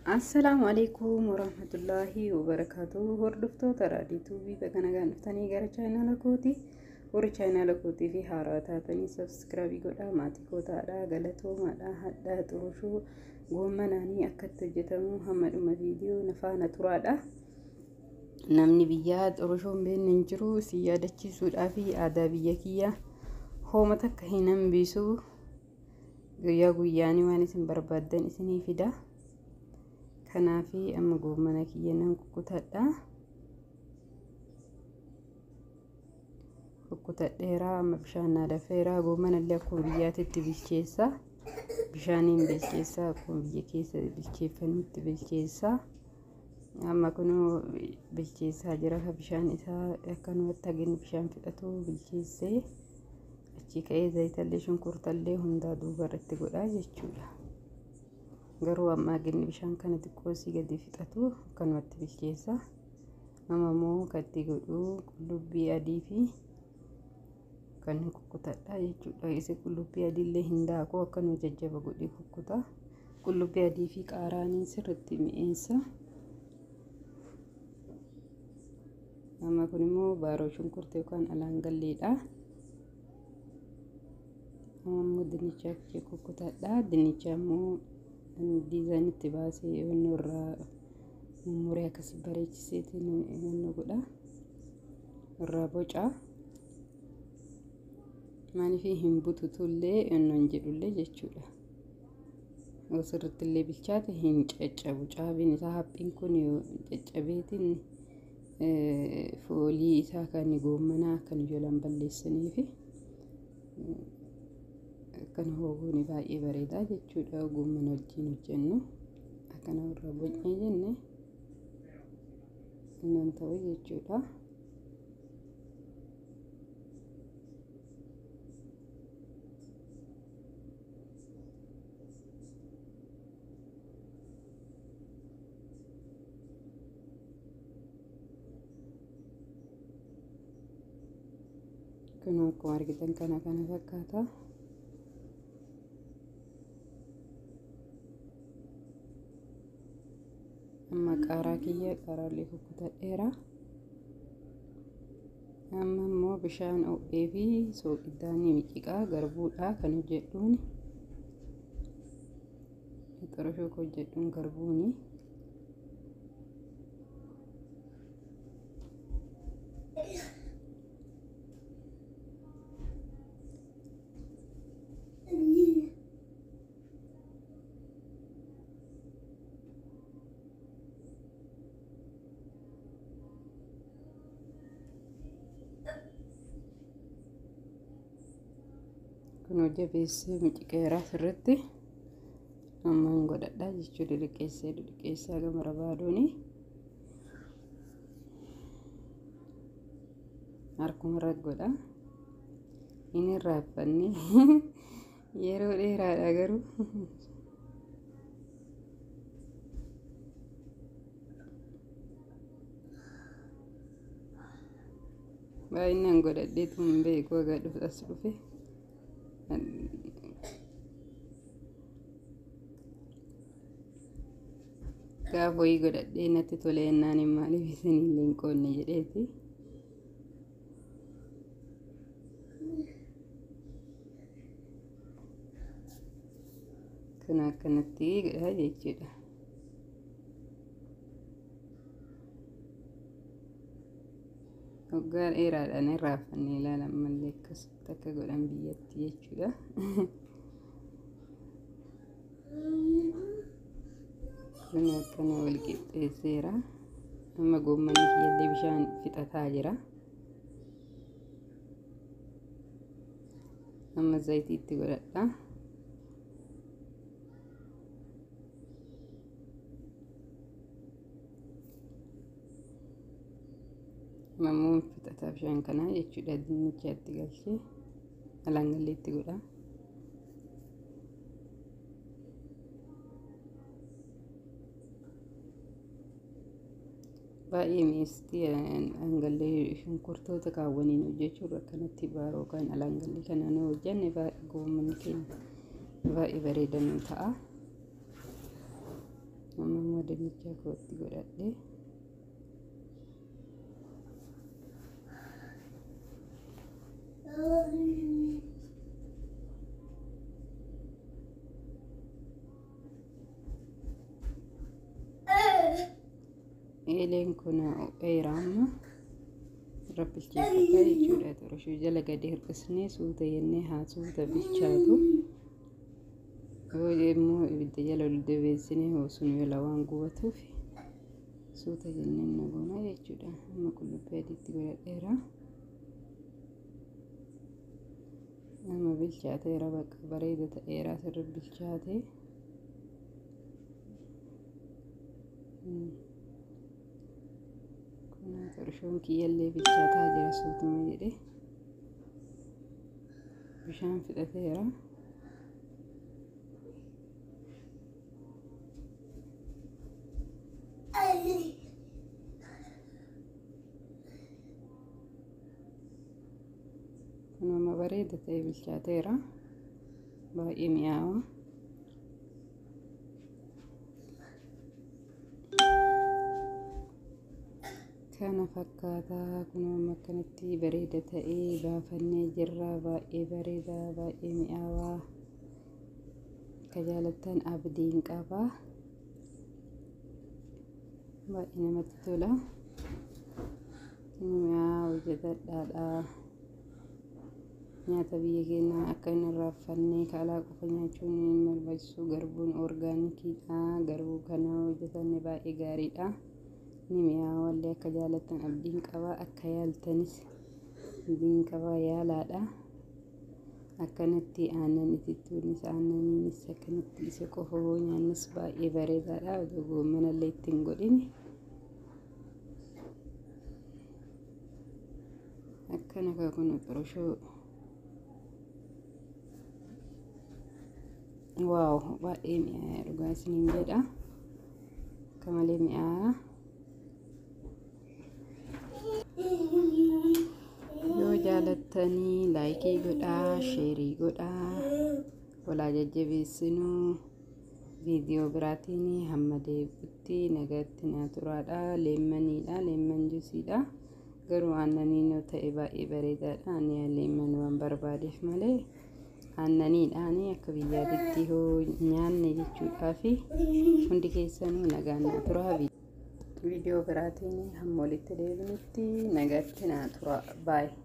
Assalamu alaikum warahmatullahi wabarakatuh. Hordoftoota raadiyoo bakka nagaan dhuftanii gara chaanaala kooti. Warri chaanaala kootii fi haaraa taatanii subscribe godhaa. Maatii kootaadhaa galatoomaadhaa hadhaa xurushuu goomanaanii akkatti hojjetamu hamma dhuma viidiyoo nafaana turaadha. Namni biyyaa xurushuun beekne hin jiru si yaadachiisuudhaa fi aadaa biyya kiyyaa hooma takka hin hambisu. Guyyaa guyyaanii waan isin barbaaddan isinii fida. Kanaafi amma goomana kiyya nan kukkutadha. Kukkutadheeraa amma bishaan naadafeeraa goomana illee akkuma biyyaatitti bilcheessa. Bishaaniin bilcheessa akkuma biyya keessa bilcheeffanutti bilcheessa. Amma kunuu bilcheessaa jira bishaan isaa akkanumatti hagin bishaan fixatu bilcheessee achi ka'ee zayitallee shunkurtallee hundaa duuba irratti godhaa jechuudha. Garuu amma ginni bishaan kana xiqqoo si gadi fixatu akkanumatti bilcheessa. Amma immoo katti godhuu qullubbii adii fi kan kukkutadha jechuudha. Isa qullubbii adiillee hin daakuu akkanuma jajjaba godhee kukkuta. Qullubbii adii fi qaaraaniin sirriitti mi'eessa. Amma kun immoo baaroo shunkurtaa yookaan alaangalleedha. Amma dinnicha kukkutadha. Dinnicha immoo diizaayinitti baasee yoonni irraa mummurii akkasii bareechiseetiin yoonni godha. Irraa boca. Maaliif hin bututullee yoonni jedhullee jechuudha. Sirriitti illee bilchaate hin caccabu. Caabiin isaa haphiin kun yoo caccabeetiin foolii isaa kan goomanaa kan ijoolleen balleessaniifi akkana hooguun baay'ee bareeda jechuudha. Goomana wajjin hojjennu akkana irraa bocnee jenne nan ta'u jechuudha. Kun akkuma argitan kana fakkaata. Amma qaaraa kiyya qaaraallee kukkutadheera. Amma immoo bishaan ho'ee fi soogiddaanii mixiqaa garbuudha kan hojjedhuuni. Xurushuu hojjedhuun garbuuni. Kun jabeessee mixiqeeraa sirriitti ammaan godhadhaa jechuudha. Liqeessaa gama barbaaduuni harkuma irra godha. Inni raaffanne yeroo dheeraadha garuu baay'inaan godhadheetu hin beeku egaa as dhufe. Gaafa wayii godhadhee natti tole jennaan maaliif isinillee hin qoonne jedheeti. Kan akkanatti godhaa jechuudha. Waggaa dheeraadhaan hin raaffanne ilaalan malee akkasitti akka godhan biyyatti jechuudha. Kun akkana wal qixxeesseera. Amma goommanni kiyyallee bishaan fixataa jira. Amma zayitiitti godhadha. Mammuun fixataa bishaan kanaa jechuudha. Dinnichaatti galchee alaangalleetti godha. Baay'ee mi'eessitii alaangallee shunkurtoota kaawwaniin hojjechuudha. Akkanatti baaroo kan alaangallee kanaan hojjenne baay'ee goommanni keenya baay'ee bareedaa ta'a. amma immoo dinnicha kootti godhadhe eeleen kun dheeraama rabbilcheeffata jechuudha. Xoroshuu jala gadi hir'isnee suuta jennee haa suuta bilchaatu. Yoo immoo ibidda jala ol dabeessinee sun yola waan gubatuuf suuta jennee nagoona jechuudha. Amma qullubbii adiitti godhadheera. Amma bilchaateera bakka bareeda ta'eera sirri bilchaate. Xoroshoon kiyyallee bilchaataa jira suutuma jedhee bishaan fixateera. Kun amma bareeda ta'e bilchaateera. Baay'ee mi'aawa. Kana fakkaataa kun amma akkanatti bareeda ta'ee baafannee jirra. Baay'ee bareeda, baay'ee mi'aawaa. Akka jaalattan abdiin qaba. Baay'ee namatti tola. Mi'aawa hojjetadhaadha. Nyaata biyya keenyaa akka hin irraanfannee kalaa qofa nyaachuun hin barbaachisu. Garbuun orgaanikiidha. Garbuu kana hojjetanne baay'ee gaariidha. Ni mi'aawallee akka jaalattan abdiin qaba. Akka yaaltanis abdiin qaba. Yaalaadha. Akkanatti aannan itittuunis aannaniinis akkanatti isa qofa nyaannis baay'ee bareedaadha. Odoo goommanallee ittiin godhin akkana kun xoroshoo waaw baay'ee mi'aayaa dhugaa isiniin jedha. Akka malee mi'aayaa. Yoo jaalattanii laayikii godhaa, sheerii godhaa, walaa jajjabeessinuu. Viidiyoo biraatiin hamma deebi'utti nagaatti naa turaadha. Leemmaniidha, leemman juusiidha. Garuu aannaniin yoo ta'e baay'ee bareedaadha. Ani leemman waan barbaadeef malee aannaniidhaan akka biyyaatti hoo nyaanne jechuudhaafi hundi keessanuu nagaan naa turaa. Viidiyoo biraatiin hamma walitti deebinutti nagaatti naa turaa. Baay'ee.